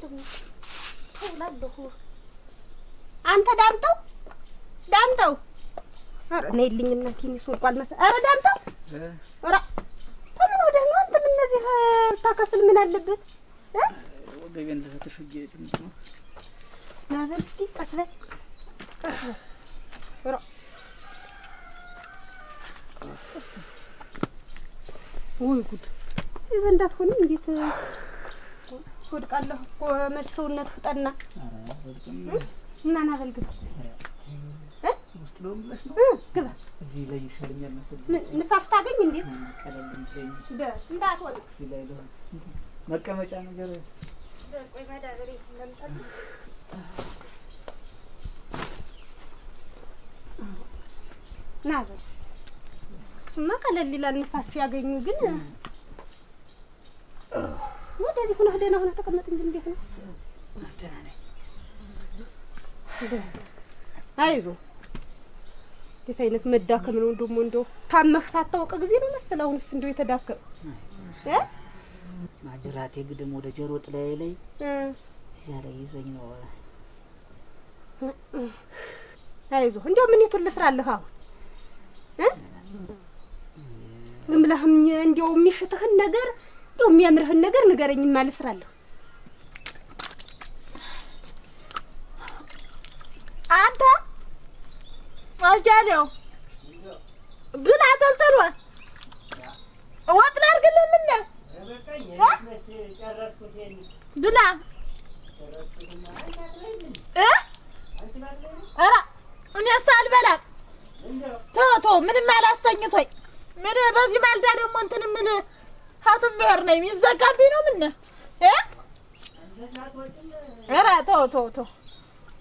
ተውላለሁ አንተ ዳምጠው አረ ነይልኝ እናቴ ይስወልቋል መሰለኝ አረ ዳምጠው አረ ምን ወደ ነው አንተ ምን እነዚህ ታከፍል ምን አለበት ወገቤን ተተሽጄ ነው ናበል እስቲ ቀስበ አረ ወይ ጉድ ይዘንዳት ሆነ እንዴት ወድቃለሁ እኮ መች ሰውነት ፍጠና እና ናበልግ ውስጥ ነው ብለሽ ነው ግባ እዚህ ላይ ይሻለኛል መሰለኝ ንፋስ ታገኝ እንዴ ቀለል እንዴ እንዳትወድ ላይ ነው መቀመጫ ነገር ቆይ ማዳበሬ ለምጣት ናበል ስማ ቀለል ይላል ንፋስ ሲያገኙ ግን ወደዚህ ሆነ ደህና ሆነ ተቀመጥ እንጂ እንዴት ነው ደህና ነኝ አይዞህ የት አይነት መዳከም ነው እንደው ታመህ ሳታውቅ ጊዜ ነው መሰል አሁንስ እንደው የተዳከም ማጅራቴ ግድም ወደ ጀሮ ጥላዬ ላይ እዚያ ላይ ይዞኝ ነው አይዞህ እንደው ምን ይቱል ልስራልህ አሁን ዝም ብለህ እንደው የሚሽትህን ነገር እንደው የሚያምርህን ነገር ንገረኝማ ልስራለሁ አንተ አጃለው ብላ ተልተሎ ወጥ ላድርግልህ ምን ብላ ኧረ እኔስ አልበላም ተው ምንም አላሰኝቶኝ ምን በዚህ ማልዳ ደግሞ እንትን ምን ሀብት ብሄር ነው የሚዘጋብኝ ነው ምን ኧረ ተው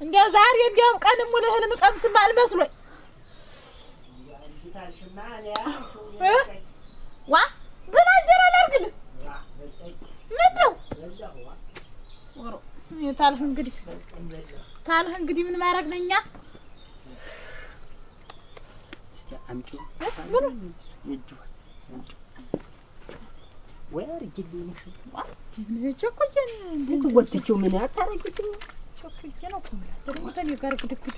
እንዲያው ዛሬ እንዲያውም ቀን ሙሉ ህልም ቀምስም አልመስሎኝ ዋ ብላ እንጀራ ላድርግልህ ምነው ታልህ እንግዲህ ምን ማድረግ ነኝ እኛ እስቲ አምጪው ወይ አርጊልኝ ምን ቸኩዬን እንዴት ወጥቼው ምን አታረጊልኝ ቸኩዬ ነው ኮምላ ደግሞ ተኔ ጋር ግድግድ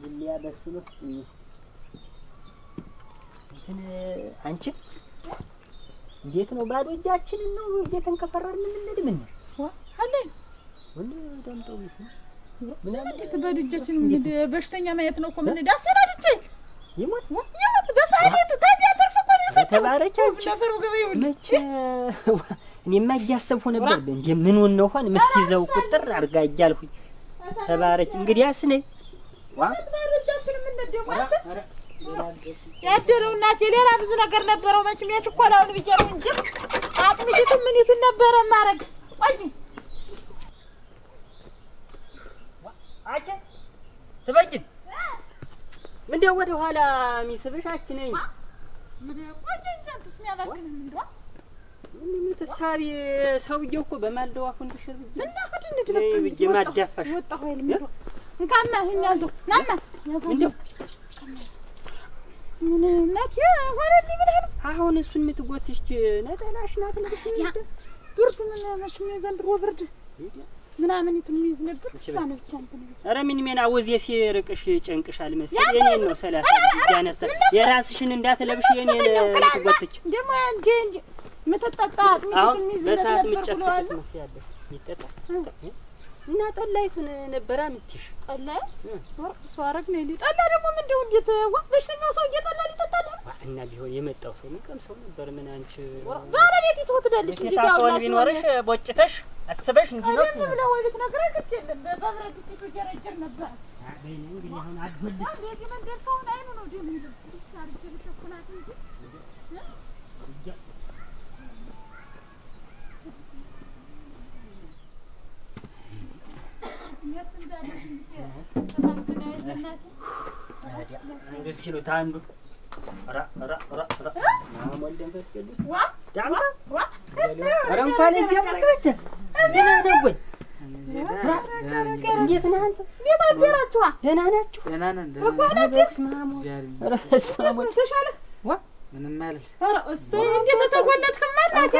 ብሊያ በስሎት እንትን አንቺ እንዴት ነው ባዶ እጃችንን ነው እየተንከፈረርን የምንሄድ ምን ነው አለኝ ወንድ ዳምጠው ነው ምን እንዴት ባዶ እጃችንን ምን በሽተኛ ማየት ነው እኮ ምን ዳሰናድቼ ይሞት በሳይቱ ታዲያ ተርፈ እኮ ነው የሰጠው ተባረከች ነፈሩ ገበዩ መቼ እኔማ እያሰብኩ ነበር እንዴ ምን ነው ሆነ የምትይዘው ቁጥር አርጋ እያልኩኝ ተባረክ እንግዲያስ ነኝ ዋ ባዶጃችን ምን እንደደሞ ያደረው እናቴ ሌላ ብዙ ነገር ነበረው መቼም ያችኮላውን ቢጀሩ እንጂ አጥሚቱ ምን ይቱን ነበር ማረግ ቆይ አጨ ተበጅን ምንድነው ወደ ኋላ ሚስብሻች ነኝ ምን ቆይ እንጂ አንተስ የሚያባክን ምንድነው ምን ተሳቢ ሰውዬው እኮ በማልደው አሁን ድሽር እና ከድን ድረክ ይማዳፈሽ ወጣ ሆይል ምንድነው እንካማ ያዘው ናማ ያዘው ምንድነው ምን እናት ወረድ ይብላል አሁን እሱን የምትጎትሽ ነጠላሽ ናት ለብሽ ብርድ ምን መቼም የዘንድሮ ብርድ ምናምን ይተሚዝ ነበር ሳነ ብቻ እንትን ኧረ ምን ሜና ወዜ ሲርቅሽ ጨንቅሻል መሰል የኔን ነው 30 ያነሳ የራስሽን እንዳትለብሽ የኔን ትጎትች ደሞ እንጂ ምትጠጣ አሁን በሰዓት ምጨፍጭት መስያለሽ ይጠጣ እና ጠላይቱን ነበራ ምትሽ ጠላይ ወርቅ አረግ ነው ጠላ ደግሞ ምንድነው እንዴት በሽተኛው ሰው እየጠላ ሊጠጣል እና ቢሆን የመጣው ሰው ምን ቀምሰው ነበር ምን አንቺ ባለቤት ትወትዳለች እንዴ ታቆን ቢኖርሽ ቦጭተሽ አስበሽ እንዲኖር ነው ብለው ወይ ተነግረህ ግድ የለም በብረት ድስት ተጀረጀር ነበር አይ እንግዲህ አሁን አድበል እንደዚህ መንደር ሰው አይኑ ነው ደም ይልስ ታሪክ ተሸኩላት እንጂ እንደዚህ ሲሉ ታንዱ ራ ማሞልደን ፈስከዱስ ዋ ዳማ ራ እንኳን እዚህ አመጣች እዚህ ነው ወይ እንዴት ነህ አንተ? እንዴት አደራችሁ? ደህና ናችሁ? ደህና ነን። በስመ አብ ወልድ ተሻለ ዋ ምንም አይደል። ኧረ እሰይ እንዴት ተጎለትክማ እናቴ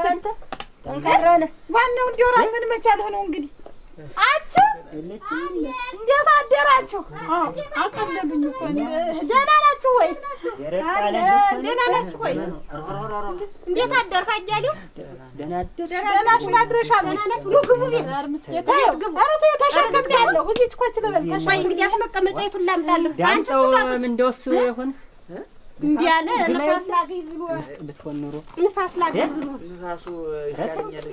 አንተ ጠንካራ ነህ። ዋናው እንዲያው ራስን መቻልህ ነው እንግዲህ አንቺ እንዴት አደራችሁ? አቀለሉኝ እኮ ደህና ናችሁ ወይ? ደህና ናችሁ ወይ? እንዴት አደርክ አያሌው? ደህና አደርሽ? ደህና ነሽ? አድረሻል? ደህና ነሽ? ኑ ግቡ ቤት ግቡ። ኧረ ተይው ተሸከምኩ እዚህች እኮ ልበል። ተሻይ እንግዲህ አስመቀመጫይቱን ላምጣለሁ። አንቺ ምን እንደወሱ ይሆን እንዲህ ያለ ንፋስ ላገኝ ብሎ ብትሆን ኑሮ ንፋስ ላገኝ ብሎ ንፋሱ ይሻለኛል።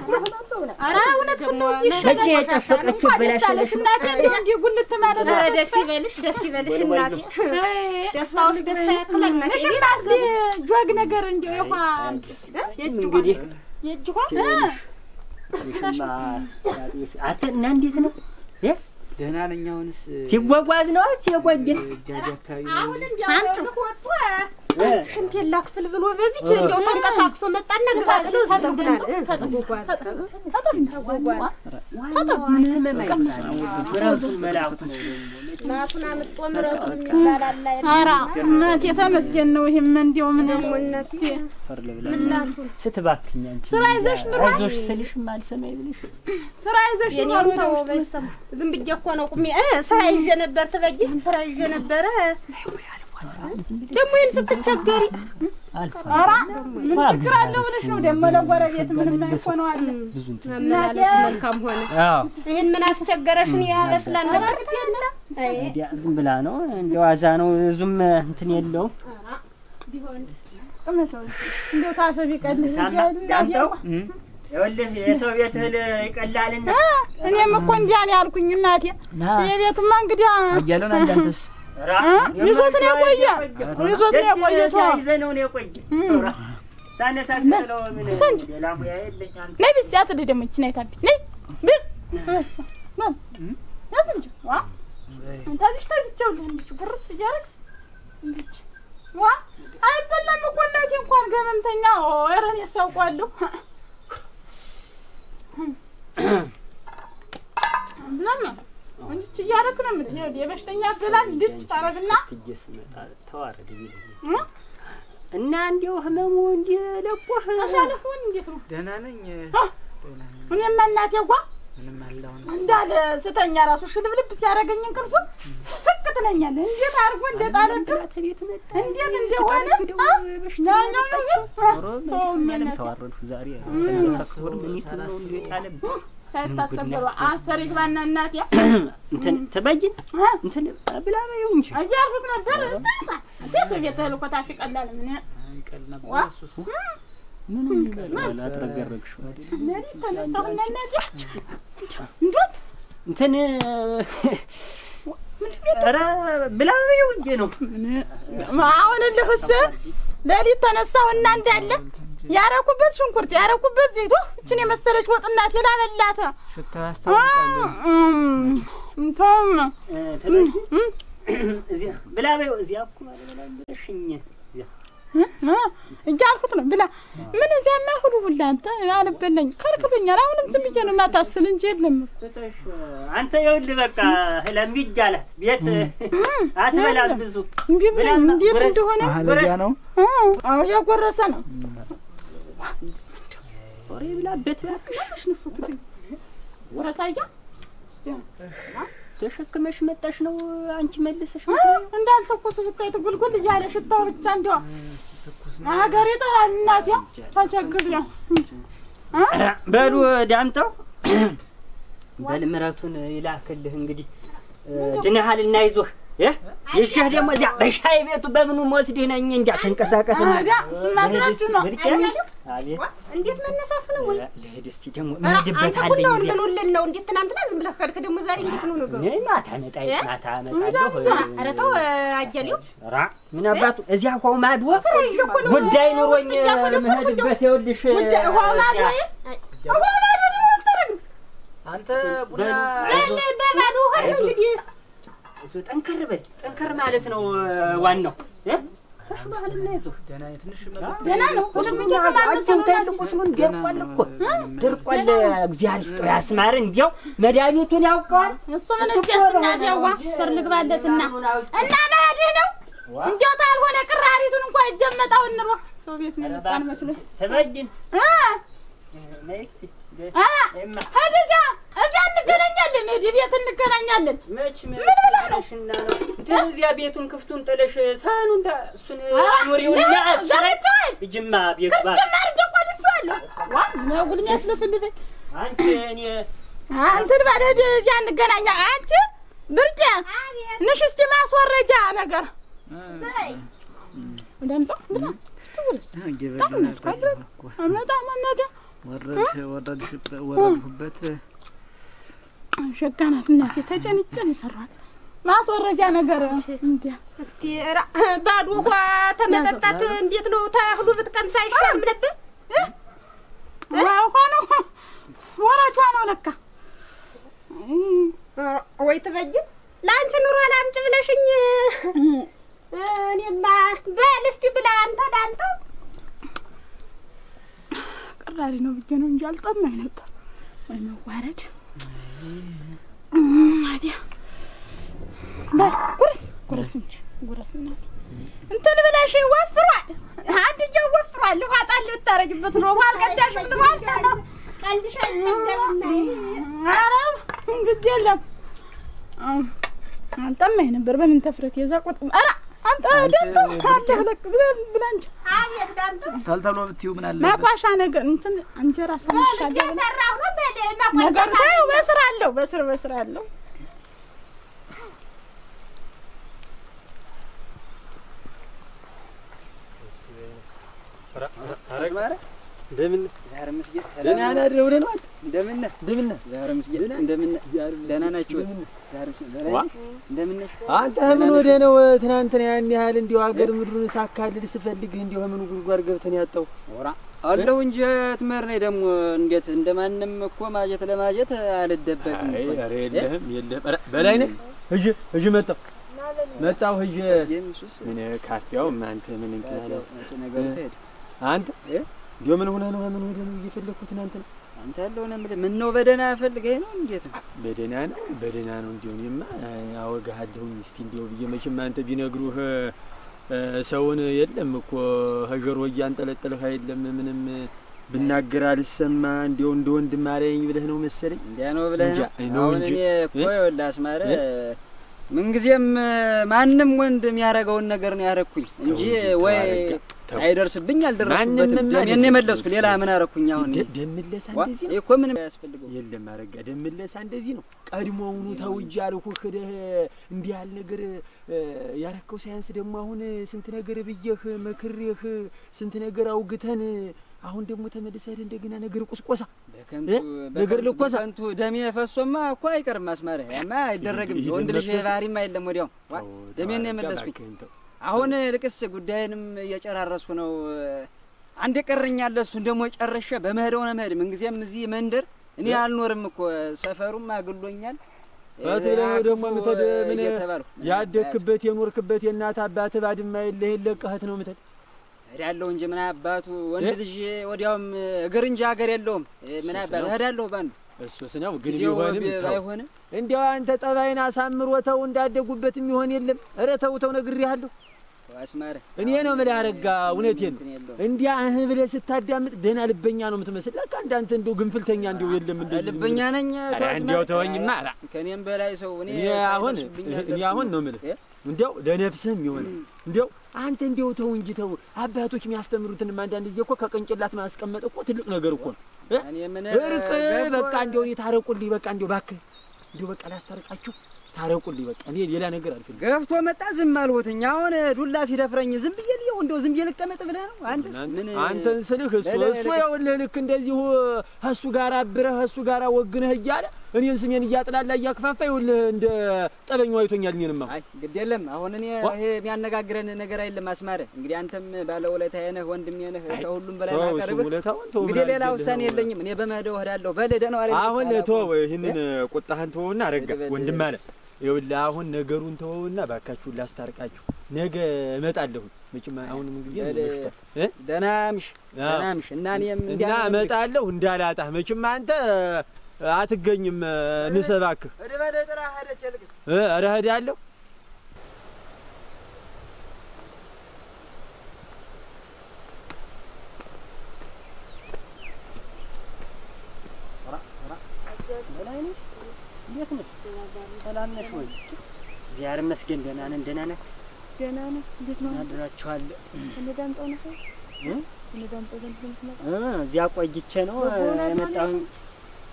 ኧረ እውነት ነው መቼ የጨፈቀችው በላሸለሽ እናቴ እንደው እንዲህ ጉልት ማለት ነው። ደስ ይበልሽ እናቴ። ደስታውስ ደስታ ያክላል ማለት ነው። ይራስ ጆግ ነገር እንደው የውሃ እንግዲህ የእጅ ይሽማ አተ እና እንዴት ነው ደህና ነኝ። አሁንስ ሲጓጓዝ ነው የቆየን አሁን እንደው ሽንት የላክፍል ብሎ በዚች እንደው ተንቀሳቅሶ መጣና ግባሉ ተደጉናል ናቱን አምጦ ምረቱን ይባላል። ኧረ እናቴ ተመስገን ነው። ይሄም እንደው ምን እናቴ ስትባክኝ አንቺ ስራ ይዘሽ ነው አይዞሽ ስልሽም አልሰማይ ብለሽ ስራ ይዘሽ ነው ዝም ብዬሽ እኮ ነው ቁሜ ስራ ይዤ ነበር። ትበጂ ስራ ይዤ ነበር ደግሞ ይሄን ስትቸገሪ ኧረ ምን ችግር አለው ብለሽ ነው ደግሞ ለጎረቤት ምንም አይሆነው አለ እናቴ መልካም ሆነ። አዎ ይሄን ምን አስቸገረሽን? ያበስላል ነበር እንዴ ዝም ብላ ነው እንደ ዋዛ ነው ዙም እንትን የለው ቢሆን እመሰው እንደው ታፈቢ ቀልሽ ያለው ይኸውልህ የሰው ቤት እህል ይቀላልና እኔም እኮ እንዲያ ነው ያልኩኝ እናቴ። የቤቱማ እንግዲህ አያለውን አንተስ ይዞት ነው የቆየ ይዘነው ነው የቆየ ሳነሳስለው ምን ሌላ ሙያ የለኝ አንተ ነይ ቢስ ያትል ደግሞ እቺ ነይ ታቢ ነይ ቢስ ማን ያዝንጂ ዋ አንታዚሽ ታዚቸው ለንዲች ጉርስ ያረክ እንዲች ዋ አይበላም እኮ እናቴ እንኳን ገመምተኛ ወረን ያሳውቃለሁ ለማ እንዴት ያረክ ነው ምን የበሽተኛ አበላል እንዴት ታረግና ትየስመጣ ተዋረድ ይልኝ እና እንዴው ህመሙ እንዲለቆህ አሻለሁን እንዴት ነው? ደህና ነኝ። እኔማ እናቴ ጓ ምንም አላውን እንዳለ ስተኛ ራሱ ሽልብልብ ሲያረገኝ እንቅልፉ ፍቅ ትለኛለህ። እንዴት አርጎ እንደጣለብህ ተቤት መጣ እንዴት እንደሆነ ምንም ተዋረድኩ ዛሬ ተከብር ምን ይተናው እንደጣለብህ ሳይታሰበው አፈር ይግባና እናቴ እንትን ተበጅን እንትን ብላ ነው እንጂ አያርፍ ነበር እስታሳ ደስ ቤተል እኮ ታፊ ቀላል ምን ይቀል ነበር እሱስ ምን ይላል አትረገረግሽው አይደል ነሪ ተነሳውና እናቴ እንዴት እንትን ኧረ ብላ ነው እንጂ ነው አሁን ልህስ ለሊት ተነሳውና እንዳለ ያረኩበት ሽንኩርት ያረኩበት ዘይት እቺን የመሰለች ወጥ እናቴ ላበላተ ሽታ ያስተዋውቃል። እንቶም እዚያ ብላ በይው እዚያ እኮ አለበላሽኝ እዚያ እጃልኩት ነው ብላ ምን እዚያማ ሁሉ አንተ አልበለኝ ከልክሉኛል። አሁንም ዝም ብዬ ነው ማታስል እንጂ የለም አንተ ይኸውልህ በቃ ለሚጃላት ቤት አትበላም ብዙ እንዴት እንደሆነ ወረሳ ነው። አዎ ያጎረሰ ነው ወሬ ብላበት ያክሽ ንፉት ወረሳያ ተሸክመሽ መጣሽ ነው አንቺ መልሰሽ እንዳልተኮሰ ሽታው ትጉልጉል እያለ ሽታው ብቻ እንደው ሀገሬ ጠራል እናቴ ተቸግር ነው በሉ ዳምጠው በልምረቱን ይላክልህ እንግዲህ ድነሃልና ይዞህ ይሽህ ደግሞ እዚያ በሻይ ቤቱ በምኑ ወስደህ ነኝ እንጃ ተንቀሳቀስና ማስራችሁ ነው አቤት እንዴት መነሳት ነው ወይ ለድስቲ ደግሞ ምንድበት አለኝ እዚያ ምንልን ነው እንዴት ትናንትና ዝም ብለህ ከድክ ደግሞ ዛሬ እንዴት ነው ነገሩ? ነይ ማታ መጣለሁ ኧረ ተው አያሌው ራ ምን አባቱ እዚያ ሆው ማድወ ጉዳይ ኑሮኝ መሄድበት ይኸውልሽ ጉዳይ ሆው ማድወ አንተ ቡና በባዶ ሆኖ እንግዲህ ጠንከር በል ጠንከር ማለት ነው ዋናው ተሽሎሃል እና ይዞህ ደህና ትንሽ ደህና ነው ሁሉም አንተም ታይልቁ ስለሆነ ደርቋል እኮ ደርቋል። እግዚአብሔር ይስጠው ያስማር። እንዲያው መድኃኒቱን ያውቀዋል እሱ ምን እስኪያስናት ያዋ ፍርልግ ባለትና እና ማዲህ ነው እንዲያው ታልሆነ ቅራሪቱን እንኳን ይጀመጣው እንሮ ሰው ቤት ነው የመጣን መስሎ ተበጅን ነይስ ሀዲያ እዚያ እንገናኛለን። እዚህ ቤት እንገናኛለን። መች ምንሽና ነው እዚያ ቤቱን ክፍቱን ጥለሽ ሳኑን እሱን አኖሪውና አስፈራጭ እጅማ ቤት ባል ጀማር ደቆልፋለሁ ዋ ነው ጉልም ያስለፍልፈኝ አንቺ እኔ አንተን ባለህ እዚያ እንገናኛ። አንቺ ብርቄ ንሽ እስኪ ማስወረጃ ነገር እንደምጣ ብላ ወረድሁበት ሸጋናት እናቴ ተጨንጨን ይሰራል ማስወረጃ ነገር እንዴ እስቲ ባዶ ውሃ ተመጠጣት እንዴት ነው ታህሉ ብትቀምሳ አይሻልም ነበር ውሃ ነው ወራቿ ነው ለካ ወይ ተበጅ ላንቺ ኑሮ ላምጭ ብለሽኝ እኔማ በል እስቲ ብላ አንተ ዳንተ ቅራሪ ነው ብዬ ነው እንጂ አልጠማኝ ነበር ወይ መዋረድ አዲያ ጉርስ እንጂ ጉርስ እናት እንትን ብለሽ ወፍሯል። አንድ ጀው ወፍሯል። ውሃ ጣል ልታረጊበት ነው። ውሃ አልቀዳሽም ነው ቀልድሻል ነገርና ኧረ እንግዲህ የለም አልጠማኝ ነበር በምን ተፍረት የዛቆጥ ኧረ አንተ ደንቶ ታለክ ብላንቺ አቤት ዳንቶ ተልተሎ ብትዩ ምን አለ ማቋሻ ነገር እንትን አንጀራ ሰምሻለሁ እየሰራሁ ነው በለ ነገር ታው በስራለሁ በስራለሁ አረግ ማረ እንደምን ዛሬ መስጊድ ሰላም ደህና ነህ ደውለህ ነው እንደምን ዛሬ መስጊድ እንደምን ደህና ናችሁ እንደምን አንተ ምን ወደ ነው ትናንትና ያን ያህል እንዲው ሀገር ምድሩን ሳካልል ስፈልግህ እንዲው ምን ጉድጓድ ገብተን ያጣው ወራ አለው እንጂ ትመር ነኝ ደግሞ እንዴት እንደማንም እኮ ማጀት ለማጀት አልደበቅም። አረ የለህም በላይ ነህ እጂ መጣው እጂ ምን ካፊያው አንተ ምን እንከናለ ነገር ተሄድ አንተ እንዲው ምን ሆነ ነው ምን ወደ ነው እየፈለኩት እናንተ አንተ ያለው ነው ምን ነው በደና ፈልገህ ነው እንዴት ነው በደና ነው እንዲው እኔማ አወጋሃለሁኝ እስቲ እንዲው በየመቼም አንተ ቢነግሩህ ሰውን የለም እኮ ሀገር ወያንጠለጠለህ አይደለም ምንም ብናገር አልሰማ እንዲው እንደ ወንድም አለኝ ብለህ ነው መሰለኝ እንዴ ነው ብለህ ነው አሁን እኔ እኮ ይኸውልህ አስማረ ምንጊዜም ማንም ወንድ የሚያረጋውን ነገር ነው ያረኩኝ እንጂ ወይ ሳይደርስብኝ አልደረስኩበትም። ደሜን የመለስኩ ሌላ ምን አረኩኝ? አሁን ደምለሳ እንደዚህ ነው እኮ ምንም ያስፈልገው የለም። አረጋ ደምለሳ እንደዚህ ነው። ቀድሞውኑ ተውጃለሁ ከደህ እንዲህ ያለ ነገር ያረከው ሳይንስ ደግሞ አሁን ስንት ነገር ብየህ መክሬህ ስንት ነገር አውግተን አሁን ደግሞ ተመልሰህ እንደገና ነገር ቁስቆሳ ነገር ልቆሳ አንቱ ደሜ ፈሶማ እኮ አይቀርም አስማረ ያማ አይደረግም። ወንድ ልጅ ባህሪም አይደለም ወዲያው ደሜን የመለስኩኝ አሁን ልቅስ ጉዳይንም እየጨራረስኩ ነው። አንድ ቀረኛል እሱን ደግሞ ጨረሸ በመሄደው ነው መሄድ ምንጊዜም እዚህ መንደር እኔ አልኖርም እኮ ሰፈሩም አግሎኛል። አትለው ደግሞ ምተድ ምን ያደክበት የኖርክበት የእናት አባት ባድማ የለህ ለቀህት ነው ምተድ ሄዳለሁ እንጂ ምን አባቱ ወንድ ልጅ ወዲያውም እግር እንጂ ሀገር የለውም። ምን አባቱ ሄዳለሁ ባንዱ እሱስ ነው ግን ባይሆንም እንዴው አንተ ጠባይን አሳምሮተው እንዳደጉበት የሚሆን የለም። ኧረ ተው ነግሬሃለሁ አስማረ እኔ ነው ማለት አረጋ እውነቴን እንዲያ ብለህ ስታዳምጥ ደህና ልበኛ ነው የምትመስል። ለካ እንዳንተ እንደው ግንፍልተኛ እንደው የለም እንደዚህ ልበኛ ነኝ። እንደው ተወኝማ ከኔም በላይ ሰው እኔ አሁን ነው የምልህ እንደው ለነፍስህም ይሆን እንደው አንተ እንደው ተው እንጂ ተው። አባቶች የሚያስተምሩትን አንዳንድ ጊዜ እኮ ከቅንጭላት ማስቀመጥ እኮ ትልቅ ነገር እኮ ነው። እርቅ በቃ እንደው ታረቁልኝ በቃ እንደው እባክህ እንደው በቃ ላስታርቃችሁ ታረቁልኝ በቃ እኔ ሌላ ነገር አልፈልግም። ገፍቶ መጣ ዝም አልወትኝ አሁን ዱላ ሲደፍረኝ ዝም ብዬ ልየው እንደው ዝም ብዬ ልቀመጥ ብለህ ነው አንተስ? ምን አንተን ስልህ እሱ ይኸውልህ ልክ እንደዚሁ እሱ ጋር አብረህ እሱ ጋር ወግነህ እያለ እኔን ስሜን እያጥላላ እያከፋፋ ይኸውልህ እንደ ጠበኛው አይቶኛል። እኔንማ አይ ግድ የለም አሁን እኔ ይሄ የሚያነጋግረን ነገር አይደለም አስማረ። እንግዲህ አንተም ባለውለታዬ ነህ ወንድሜ ነህ ከሁሉም በላይ ማቀርብ እንግዲህ ሌላ ውሳኔ የለኝም። እኔ በመሄደው እሄዳለሁ በለደ ነው አይደል? አሁን ተወው ይሄንን ቁጣህን ተወውና አረጋ ወንድም አለ ይኸውልህ አሁን ነገሩን ተወውና ባካችሁ ላስታርቃችሁ። ነገ እመጣለሁ። መቼም አሁንም እንግዲህ ደህና ምሽ እና እኔም እና እመጣለሁ እንዳላጣህ። መቼም አንተ አትገኝም። ንሰባክህ እድበለ ጥራ ሄደች ልክ ኧረ እሄዳለሁ። እንዴት ነሽ? ሰላም ነሽ ወይ? እግዚአብሔር ይመስገን ደህና ነን። ደህና ነህ? ደህና ነህ? እንዴት ነው አድራችኋል? እንደዳምጠው ነው እንደዳምጠው ነው እዚያ ቆይቼ ነው የመጣሁኝ።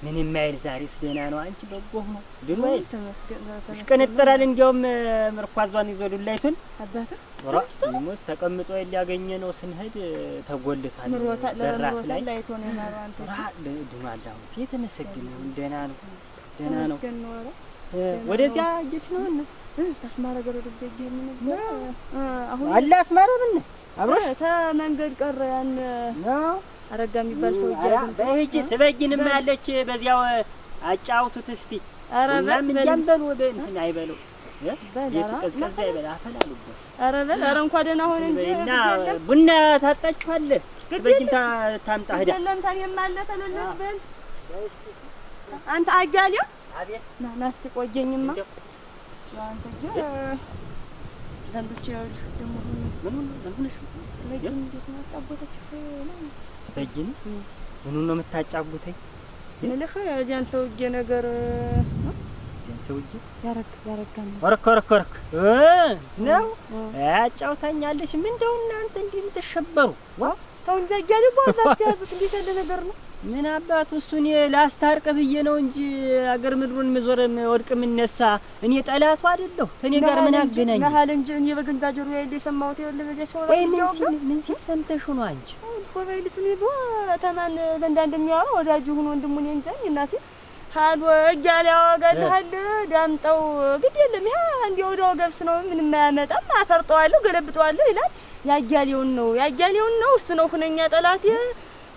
ምን የማይል ዛሬስ ደህና ነው። አንቺ በጎ ነው ድሮ ተመስገን ይሽቀነጠራል። እንዲያውም ምርኳዟን ይዞ ዱላይቱን አባታ ሞት ተቀምጦ ሊያገኘ ነው ስንሄድ ተጎልቷል። በራት ላይ ላይቶ ነው ያለው አንተ ድኗል። አሁን የተመሰገነ ደህና ነው ደህና ነው። ወደዚያ እየሽ ነው እና ተስማረ ገረ ደግ ነው አሁን አለ አስማረ ምን አብሮሽ ተመንገድ ቀረ ያን ነው አረጋ የሚባል ሰው በእጅ ትበጅንም ያለች በዚያው አጫውቱት እስቲ። ኧረ ምን ያንበል ወደ እንትን አይበለው ቤቱ ቀዝቀዝ አይበል አፈላሉበት። ኧረ በል ኧረ እንኳን ደህና ሆነ እንጂ እና ቡና ታጣችኋል። በጅንታ ታምጣ ሄዳ ለምን ታየም አለ ተለለስ በል አንተ አያሌው አቤት ናስቲ ቆየኝማ አንተ ዘንዶች ደግሞ ምን ለጅን እንዴት ነው ታቦታች በጅን ምኑን ነው የምታጫጉተኝ? ምልህ ያን ሰውዬ ነገር ያን ሰውዬ ያረጋኝ ወረክ ነው ያጫውታኛለሽ። ምን እንደው እናንተ እንዲህ የምትሸበሩ ተው እንጂ አያሌው ባዛት ያዙት እንዴት ያለ ነገር ነው? ምን አባቱ እሱን ላስታርቅ ብዬ ነው እንጂ አገር ምድሩን ምዞር ወድቅ ምነሳ እኔ ጠላቱ አይደለሁ። ከኔ ጋር ምን አገናኝ? ነሃል እንጂ እኔ በገንዳ ጆሮ ያይል የሰማሁት ይወል በጃቸው ወይ ምን ሲል ሰምተሽ ነው አንቺ? ኮባይልቱን ይዞ ተማን ዘንዳ እንደሚያወራ ወዳጁ ሆኖ ወንድሙን እንጂ እናቴ ሃሎ እያለ ያወጋልሃል። ዳምጠው ግድ የለም ያ እንዲያው ወዳው ገብስ ነው ምንም አያመጣም። አፈርጠዋለሁ ገለብጠዋለሁ ይላል። ያያሌውን ነው እሱ ነው ሁነኛ ጠላቴ።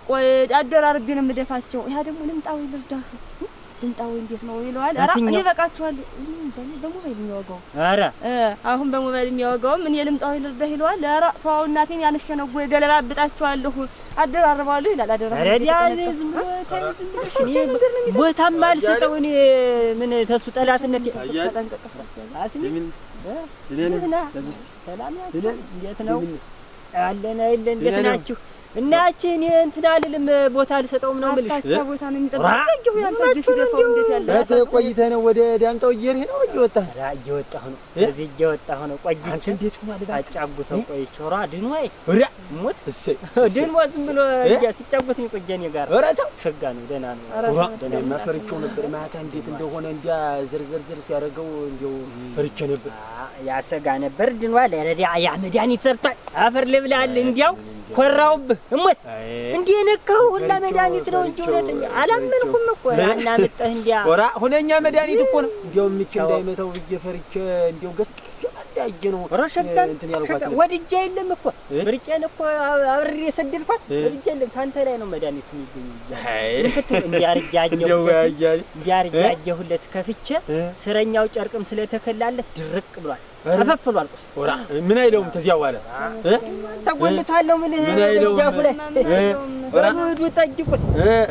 ቆይ አደራርቤ ነው የምደፋቸው። ያ ደግሞ ልምጣው ይልርዳህ ልምጣው እንዴት ነው ይለዋል። ኧረ እኔ በቃቸዋል እንጂ በሞባይል የሚያወጋው ኧረ አሁን በሞባይል የሚያወጋው ምን ልምጣው ይልርዳህ ይለዋል። ኧረ ተዋው እናቴን ያነሸነው ገለባብጣቸዋለሁ አደራርባለሁ ይላል። አደራርባለሁ ዝም ብለሽ ቦታም አልሰጠው እኔ ምን ተስፉ ጠላትነት ተጠንቀቀ አስኒ ሰላም እንዴት ነው አለና ይለ እንዴት ናችሁ? እናቺ እኔ እንትን አልልም ቦታ አልሰጠውም ነው የምልሽ። አሳቻ ቦታ ነው የሚጠብቀው ያንተ ሲደፋው እንዴት ያለ ቆይተህ ነው ወደ ዳምጠው እየሄድህ ነው? እየወጣህ እየወጣሁ ነው እዚህ እየወጣሁ ነው። ቆይቼ እንዴት ሆነ አጫጉተው ቆይቼ ራ ድንዋይ ሞት እሰይ ድንዋ ዝም ብሎ ሲጫጉት ቆየኝ ጋር ወራታው ሸጋ ነው ደህና ነው። ደህና ማፈርቸው ነበር ማታ እንዴት እንደሆነ እንዲያ ዝርዝር ሲያደርገው እንዴው ፈርቼ ነበር። ያሰጋ ነበር ድንዋ ለረዳ ያ መድኃኒት ሰርቷል። አፈር ልብላል እንዲያው ኮራውብህ እሞት እንዴ ነካው ሁላ መድኃኒት ነው እንጂ ወለተኛ አላመንኩም እኮ ያና መጣህ እንዲያ ወራ ሁነኛ መድኃኒት እኮ ነው። እንዴው ምች እንዳይመታው ብዬ ፈርቼ እንዴው ገስ ያዳጅ ነው እንትን ያልኳት ወድጄ የለም እኮ ብርቄን እኮ አብሬ ሰደድኳት ወድጄ የለም ታንተ ላይ ነው መድኃኒት የሚገኝ እንዲያርጃጀሁለት ከፍቼ ስረኛው ጨርቅም ስለተከላለት ድርቅ ብሏል ተፈፍሏል። ወራ ምን አይለውም ተዚያ ዋለ ተጎልታለሁ ምን ጃፉ ላይ ወራዱ ጠጅቁት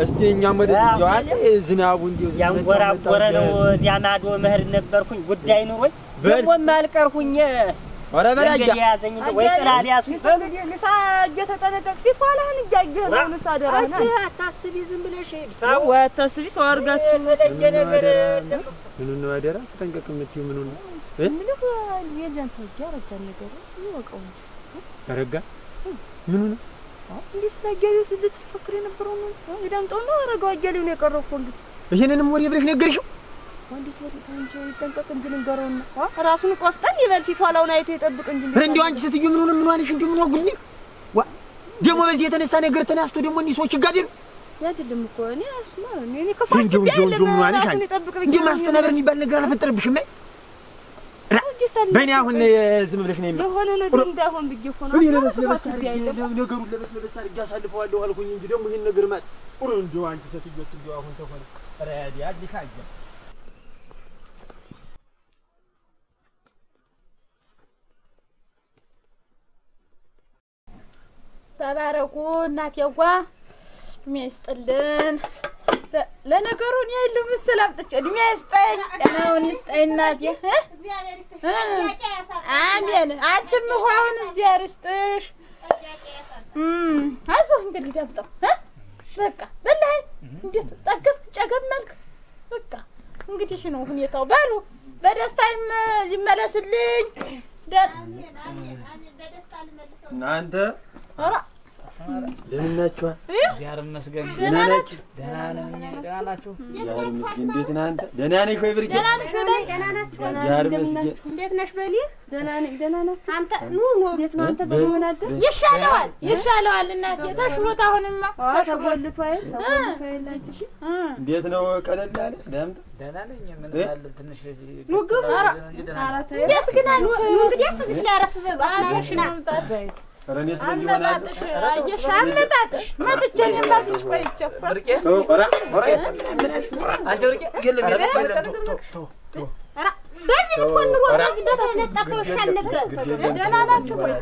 እስቲ እኛም ወደ ያዋል ዝናቡ እንዲው ያንጎራጎረ ነው። እዚያ ማዶ መህር ነበርኩኝ ጉዳይ ኑሮኝ ደግሞ ማልቀርኩኝ። ወራ በላያ ያዘኝ ወይ ጥላል ያስኩ ንሳ እየተጠነቀቅ ፊት ኋላህን እያየህ ነው። ንሳ ደራና አታስቢ ዝም ብለሽ ታው አታስቢ ሰው አርጋችሁ ነገር ምን ነው አደራ ተጠንቀቅ የምትይው ምን ነው ምንህ የጃን ሰው ያረጋ ነገር ይወቀው ያረጋ ምን ነው እንዴት ስለጋዩ ስለተስፈክረ የነበረው ነው ይዳምጠው ነው አረጋው አያሌው ነው የቀረው እኮ እንዴ ይሄንንም ወሬ ብለሽ ነገርሽው ወንዲት ወሬ ታንጆ ይጠንቀቅ እንጂ ልንገረውና ራሱን ቆፍጠን ይበል ፊት ኋላውን አይቶ ይጠብቅ እንጂ እንዴው አንቺ ስትዩ ምን ሆነሽ እንዴ ምን ወጉልኝ ዋ ደሞ በዚህ የተነሳ ነገር ተናስቶ ደሞ እንዲ ሰዎች ይጋደሉ ያድልም እኮ እኔ አስማ እኔ ከፋስ ቢያለም ይጠብቅ እንጂ ማስተናበር የሚባል ነገር አልፈጠረብሽም ላይ በእኔ አሁን ዝም ብለሽ ነው የሆነ ነገር እንዳይሆን ብዬ እኮ ነው። እኔ ለበስ ነገሩን ለበስ አድርጌ አሳልፈዋለሁ አልኩኝ እንጂ ደግሞ ይሄን ነገር ማለት ቁሩ እንደው አንቺ ስትዩ አሁን ተሆነ ራዲ አዲካያ ተባረኩ እናቴዋ ሚስጥልን ለነገሩ እኔ የለው ምስል አምጥቼ እድሜ ይስጠኝ ቀናውን ይስጠኝ እናቴ አሜን አንቺም ውሃውን እግዚአብሔር ይስጥሽ አይዞህ እንግዲህ ዳምጠው በቃ በላይ እንዴት ጠግብ ጨገብ መልክ በቃ እንግዲህ ነው ሁኔታው በሉ በደስታ ይመለስልኝ በደስታ ልመልሰው እናንተ ኧረ ደህና ናችሁ? እግዚአብሔር ይመስገን ደህና ናችሁ? ደህና ናችሁ? እግዚአብሔር ይመስገን። እንዴት ነህ አንተ? ደህና ነሽ ወይ ብርቄ? ደህና ነሽ ወይ? ደህና ናችሁ? እግዚአብሔር ይመስገን። እንዴት ነሽ በሊ? ደህና ነኝ ደህና ናችሁ? አንተ ኑ እንዴት ነው አንተ በመሆን አይደል? ይሻለዋል እናቴ ተሽሎት አሁንማ ተጎልቶ አይላችሁ እንዴት ነው ቀለል አለ ዳምጥ? ደህና ነኝ ምን አለ ትንሽ ለዚህ ኑግብ እንዴት ግን አንቺ እንግዲህ እዚህ ላይ አረፍ በሉ አስናሽና ረኔ ስለዚህ ሆናል አየሽ አመጣጥሽ መጥቼ ነው ባዝሽ ቆይቼ ብርቄ ኦራ አንቺ ብርቄ በዚህ ብትሆን ኑሮ በዚህ በተለጠፈው ሻል ነበር ደህና ናችሁ ወይ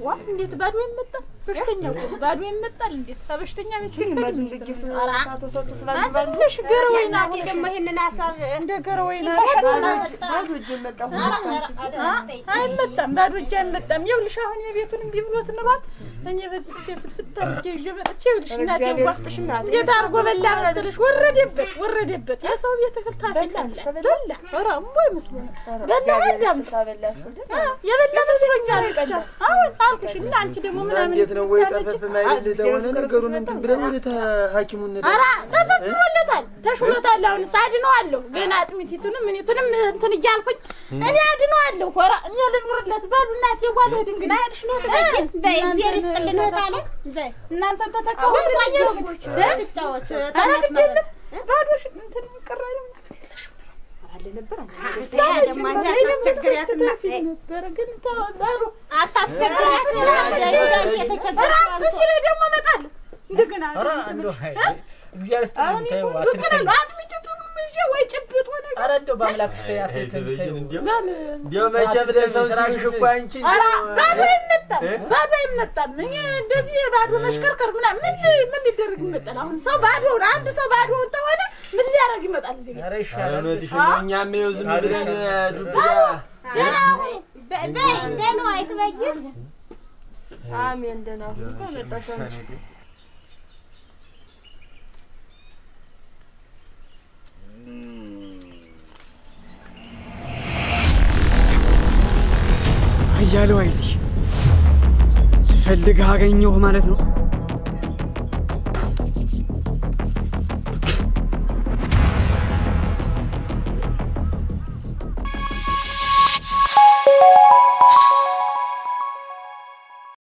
ዋ እንዴት ባዶ ይመጣ በሽተኛ ባዶ ይመጣል እንዴት በሽተኛ ቤት ሲከድ ትንሽ ገረወይና ደግሞ ይሄንን ሐሳብ እንደ ገረወይና ባዶ እጅ መጣ አይመጣም ባዶ እጅ አይመጣም ይኸውልሽ አሁን የቤቱን ቢብሎት ኖሯል እኔ በዚህች ፍትፍት አድርጌ ይዤ መጥቼ ይኸውልሽ እናቴ ዋስጥሽ እንዴት አድርጎ በላ መሰለሽ ወረደበት የሰው ቤት እህል ታፈላለ በላ ኧረ እምቦይ መስሎኝ በላ አዳም የበላ መስሎኛል ብቻ አሁን አልኩሽ እና አንቺ ደግሞ ምናምን እንዴት ነው ወይ ጠፈፍ ማይል ተሆነ ነገሩን እንትን ብለን ወደ ሐኪሙን ነው ኧረ ተፈፍሮለታል ተሽሎታል አሁን ሳድነዋለሁ ገና አጥሚቲቱንም ምኒቱንም እንትን እያልኩኝ እኔ አድነዋለሁ ኧረ እኔ ልኑርለት በሉ እናቴ ጓል ድንግና ያልሽ ነው በእግዚአብሔር ይስጥልን ታለ እናንተ ተተቀው ትጫወት ተመስመረ ባዶሽ እንትን ቀራይ አለ ነበር አንቺ ደግሞ አንቺ አታስቸግሪያትና ነበር ግን ታባሩ አታስቸግሪያትና አንቺ የተቸገረ በሲለ ደግሞ እመጣለሁ እንደገና ኧረ እንደው እግዚአብሔር ይስጥልኝ ተይው እንደገና አጥሚቱን ምንሽ ወይ ጭብጥ ሆነ ኧረ እንደው በአምላክሽ ተያት ተይው እንዴው መቼም ለሰው ሲልሽ እኮ አንቺ ኧረ ባዶ አይመጣም እኔ እንደዚህ ባዶ መሽከርከር ምናምን ምን ሊደረግ ይመጣል አሁን ሰው ባዶ አንድ ሰው ባዶ ተሆነ ምን ሊያደርግ ይመጣል እዚህ ኧረ ይሻላል እኛም ይኸው ዝም ብለን ዱብዳ ደህና አይትበይም አሜን ደህና ተመጣጣሽ አያለው አይልሽ ስፈልግ አገኘሁ ማለት ነው